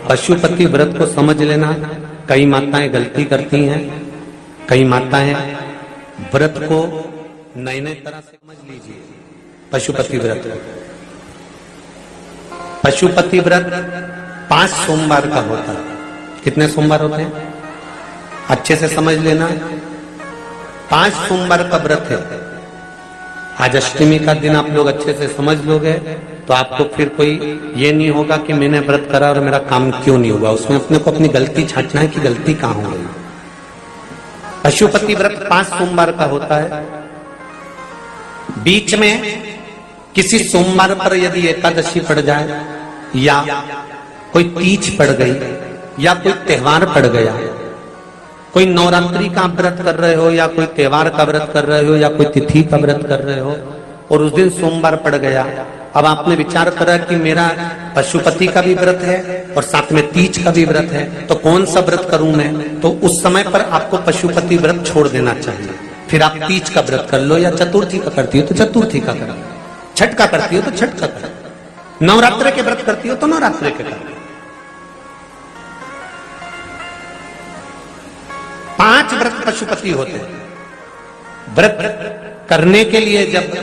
पशुपति व्रत को समझ लेना। कई माताएं गलती करती हैं, कई माताएं व्रत को नई नई तरह से समझ लीजिए। पशुपति व्रत, पशुपति व्रत 5 सोमवार का होता है। कितने सोमवार होते हैं अच्छे से समझ लेना। 5 सोमवार का व्रत है। आज अष्टमी का दिन आप लोग अच्छे से समझ लोगे तो आपको फिर कोई ये नहीं होगा कि मैंने व्रत करा और मेरा काम क्यों नहीं हुआ। उसमें अपने को अपनी गलती छांटना है कि गलती कहां हो गई। पशुपति व्रत 5 सोमवार का होता है। बीच में किसी सोमवार पर यदि एकादशी पड़ जाए या कोई तीज पड़ गई या कोई त्योहार पड़ गया, कोई नवरात्रि का व्रत कर रहे हो या कोई त्योहार का व्रत कर रहे हो या कोई तिथि का व्रत कर रहे हो और उस दिन सोमवार पड़ गया, अब आपने विचार करा कि मेरा पशुपति का भी व्रत है और साथ में तीज का भी व्रत है, तो कौन सा व्रत करूं मैं। तो उस समय पर आपको पशुपति व्रत छोड़ देना चाहिए। फिर आप तीज का व्रत कर लो या चतुर्थी का करती हो तो चतुर्थी का करो, छठ का करती हो तो छठ का करो, नवरात्रि के व्रत करती हो तो नवरात्रि के करो। 5 व्रत पशुपति होते हैं। व्रत करने के लिए जब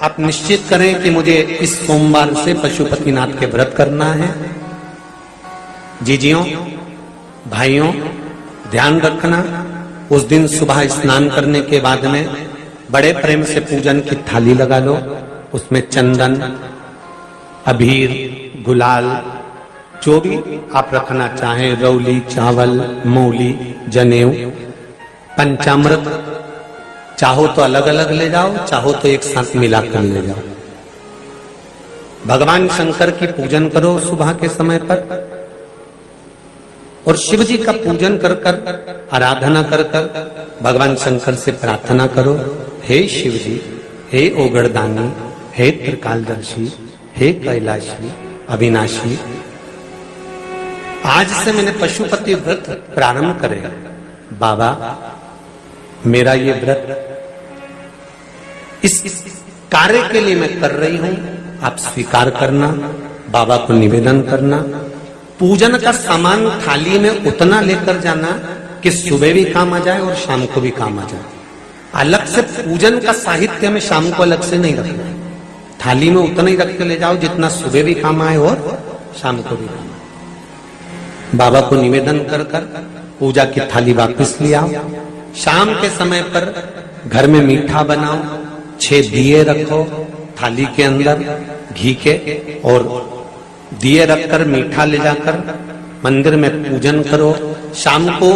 आप निश्चित करें कि मुझे इस सोमवार से पशुपतिनाथ के व्रत करना है, जीजियों भाइयों ध्यान रखना, उस दिन सुबह स्नान करने के बाद में बड़े प्रेम से पूजन की थाली लगा लो। उसमें चंदन, अबीर, गुलाल, जो भी आप रखना चाहें, रौली, चावल, मौली, जनेऊ, पंचामृत, चाहो तो अलग अलग ले जाओ, चाहो तो एक साथ मिलाकर ले जाओ। भगवान शंकर की पूजन करो सुबह के समय पर और शिव जी का पूजन कर कर आराधना कर कर भगवान शंकर से प्रार्थना करो, हे शिव जी, हे ओगड़दानी, हे त्रिकालदर्शी, हे कैलाशी, अविनाशी, आज से मैंने पशुपति व्रत प्रारंभ करेगा। बाबा मेरा ये व्रत इस कार्य के लिए मैं कर रही हूं, आप स्वीकार करना। बाबा को निवेदन करना। पूजन का सामान थाली में उतना लेकर जाना कि सुबह भी काम आ जाए और शाम को भी काम आ जाए। अलग से पूजन का साहित्य में शाम को अलग से नहीं रखना, थाली में उतना ही रख के ले जाओ जितना सुबह भी काम आए और शाम को भी काम आए। बाबा को निवेदन कर कर पूजा की थाली वापस ले आओ। शाम के समय पर घर में मीठा बनाओ, 6 दिए रखो थाली के अंदर घी के और दिए रखकर मीठा ले जाकर मंदिर में पूजन करो। शाम को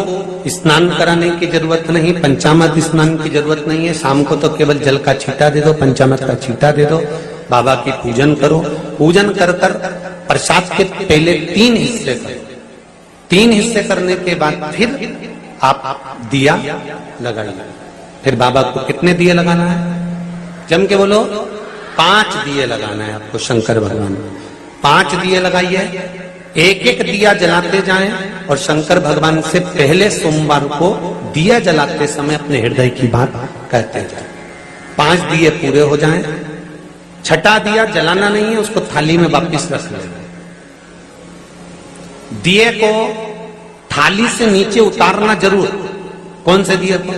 स्नान कराने की जरूरत नहीं, पंचामृत स्नान की जरूरत नहीं है। शाम को तो केवल जल का छींटा दे दो, पंचामृत का छींटा दे दो, बाबा की पूजन करो। पूजन कर कर प्रसाद के पहले 3 हिस्से करो। 3 हिस्से करने के बाद फिर आप दिया लगाइए। फिर बाबा को कितने दिए लगाना है? जम के बोलो, 5 दिए लगाना है आपको शंकर भगवान को। 5 दिए लगाइए, एक एक दिया जलाते जाएं और शंकर भगवान से पहले सोमवार को दिया जलाते समय अपने हृदय की बात कहते जाएं। 5 दिए पूरे हो जाएं। छठा दिया जलाना नहीं है, उसको थाली में वापस रख लेना। दिए को थाली से नीचे उतारना जरूर। कौन से दिए को?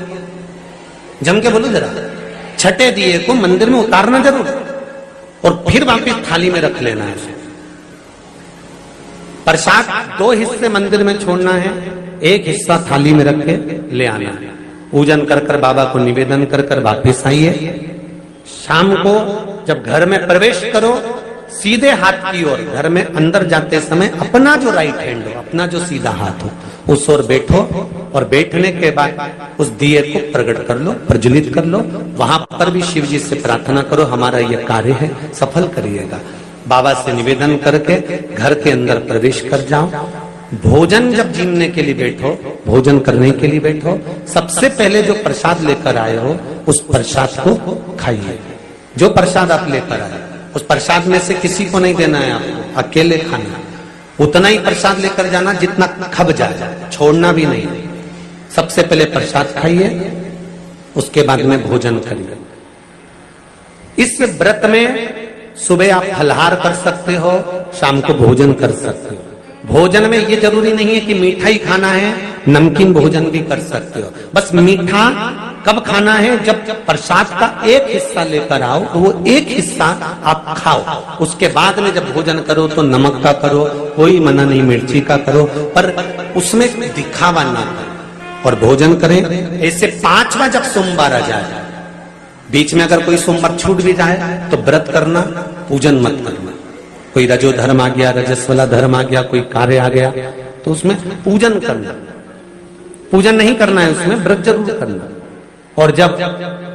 जम के बोलो जरा। छठे दिए को मंदिर में उतारना जरूर और फिर वापस थाली में रख लेना है। प्रसाद 2 हिस्से मंदिर में छोड़ना है, 1 हिस्सा थाली में रख के ले आना है। पूजन कर कर बाबा को निवेदन कर कर वापस आइए। शाम को जब घर में प्रवेश करो, सीधे हाथ की ओर घर में अंदर जाते समय अपना जो राइट हैंड हो, अपना जो सीधा हाथ हो, उस ओर बैठो और बैठने के बाद उस दिए को प्रकट कर लो, प्रज्वलित कर लो। वहां पर भी शिव जी से प्रार्थना करो, हमारा यह कार्य है, सफल करिएगा। बाबा से निवेदन करके घर के अंदर प्रवेश कर जाओ। भोजन जब जीमने के लिए बैठो, भोजन करने के लिए बैठो, सबसे पहले जो प्रसाद लेकर आए हो उस प्रसाद को खाइए। जो प्रसाद आप लेकर आए उस प्रसाद में से किसी को नहीं देना है आपको, अकेले खाना। उतना ही प्रसाद लेकर जाना जितना खब जाए, छोड़ना भी नहीं। सबसे पहले प्रसाद खाइए, उसके बाद में भोजन करिए। इस व्रत में सुबह आप फलहार कर सकते हो, शाम को भोजन कर सकते हो। भोजन में ये जरूरी नहीं है कि मीठा ही खाना है, नमकीन भोजन भी कर सकते हो। बस मीठा कब खाना है, जब प्रसाद का एक हिस्सा लेकर आओ तो वो एक हिस्सा आप खाओ। उसके बाद में जब भोजन करो तो नमक का करो, कोई मना नहीं, मिर्ची का करो, पर उसमें दिखावा ना करो और भोजन करें। ऐसे 5वां जब सोमवार आ जाए, बीच में अगर कोई सोमवार छूट भी जाए तो व्रत करना, पूजन मत करना। कोई रजो धर्म आ गया, रजस वाला धर्म आ गया, कोई कार्य आ गया तो उसमें पूजन करना, पूजन नहीं करना है, उसमें व्रत जरूर करना। और जब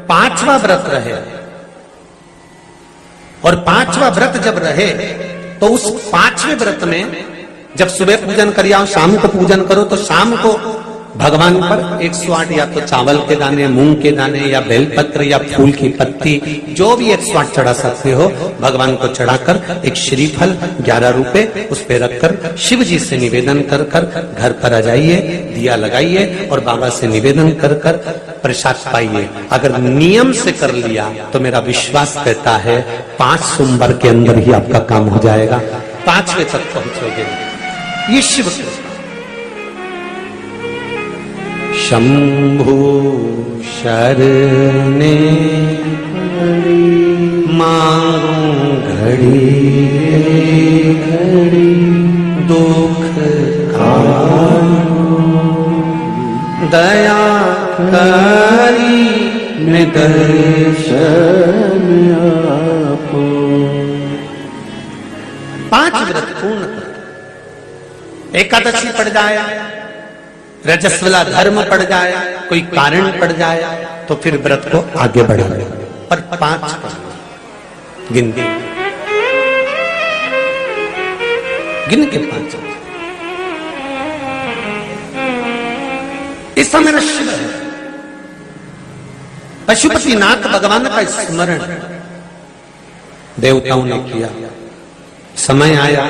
5वां व्रत रहे, और 5वां व्रत जब रहे तो उस 5वें व्रत में जब सुबह पूजन कर आओ, शाम को पूजन करो, तो शाम को भगवान पर 108 या तो चावल के दाने, मूंग के दाने, या बेलपत्र, या फूल की पत्ती, जो भी 108 चढ़ा सकते हो भगवान को चढ़ाकर एक श्रीफल 11 रुपए उस पे रखकर शिव जी से निवेदन कर कर घर पर आ जाइए, दिया लगाइए और बाबा से निवेदन कर कर प्रसाद पाइए। अगर नियम से कर लिया तो मेरा विश्वास कहता है 5 सोमवार के अंदर ही आपका काम हो जाएगा, 5वें तक पहुंचोगे। ये शिव शंभु शरणे मांगू घड़ी घड़ी दुख दया करी निदर्शन आपो। 5 व्रत पूर्ण कर, एकादशी पड़ जाए, रजस्वला धर्म पड़ जाए, कोई कारण पड़ जाए तो फिर व्रत को आगे बढ़ाए, पर 5 गिन के 5। ऐसा मेरा शिव है। पशुपतिनाथ भगवान का स्मरण देवताओं ने किया, समय आया,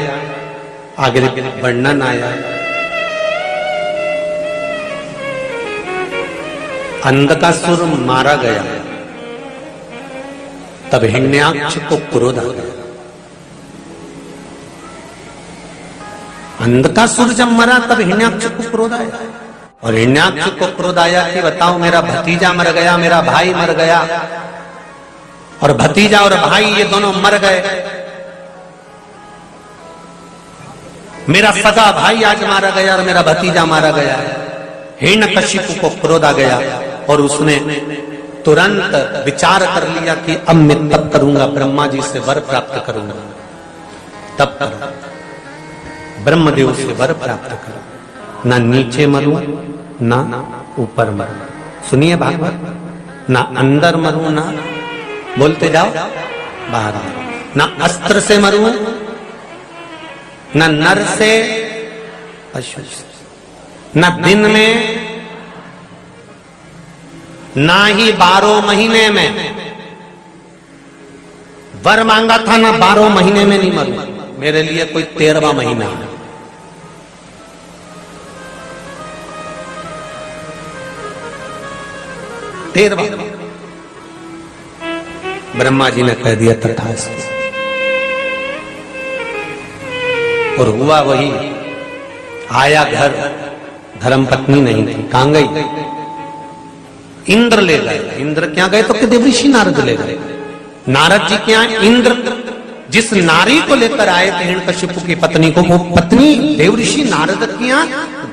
आगे वर्णन आया। अंधकासुर मारा गया, तब हिरण्याक्ष को क्रोध आ गया। अंधकासुर जब मरा तब हिरण्याक्ष को क्रोध आया, और हिरण्याक्ष को क्रोध आया कि बताओ मेरा भतीजा मर गया, मेरा भाई मर गया, और भतीजा और भाई ये दोनों मर गए, मेरा सगा भाई आज मारा गया और मेरा भतीजा मारा गया। हिरण्यकशिपु को क्रोध आ गया और उसने तुरंत विचार कर लिया कि अब मैं तप करूंगा, ब्रह्मा जी से वर प्राप्त करूंगा। तब ब्रह्मदेव से वर प्राप्त करूं, ना नीचे मरूं ना ऊपर मरूं। सुनिए भागवत, ना अंदर मरूं ना, बोलते जाओ, बाहर ना अस्त्र से मरूं ना नर से, पशु से, न दिन में ना ही 12 महीने में। वर मांगा था ना 12 महीने में नहीं मरूं, मेरे लिए कोई 13वां महीना है। ब्रह्मा जी ने कह दिया तथास्तु, और हुआ वही। आया घर, धर्मपत्नी नहीं थी, कहां गई? इंद्र ले गए। इंद्र क्या गए तो देवऋषि नारद ले गए। नारद जी क्या, इंद्र जिस नारी को लेकर आए थे हिरण्यकशिपु की पत्नी को, वो पत्नी देवऋषि नारद की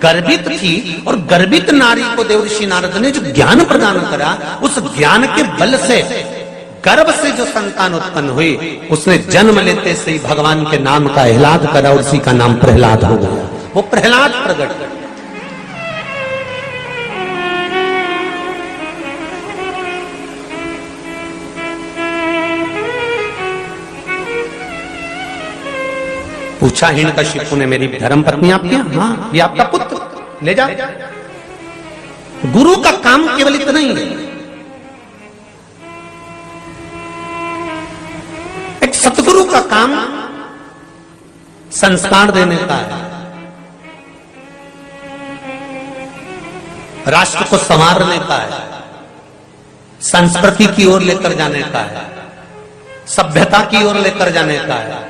गर्भित थी, और गर्भित नारी को देवऋषि नारद ने जो ज्ञान प्रदान करा, उस ज्ञान के बल से गर्भ से जो संतान उत्पन्न हुई, उसने जन्म लेते से ही भगवान के नाम का एलाद करा और उसी का नाम प्रहलाद हो गया। वो प्रहलाद प्रकट कर। पूछा हिरण्यकशिपु ने, मेरी धर्म पत्नी आपकी? हाँ, ये आपका पुत्र, ले जा। गुरु का काम केवल इतना ही है, एक सतगुरु का काम संस्कार देने का है, राष्ट्र को संवारने का है, संस्कृति की ओर लेकर जाने का है, सभ्यता की ओर लेकर जाने का है।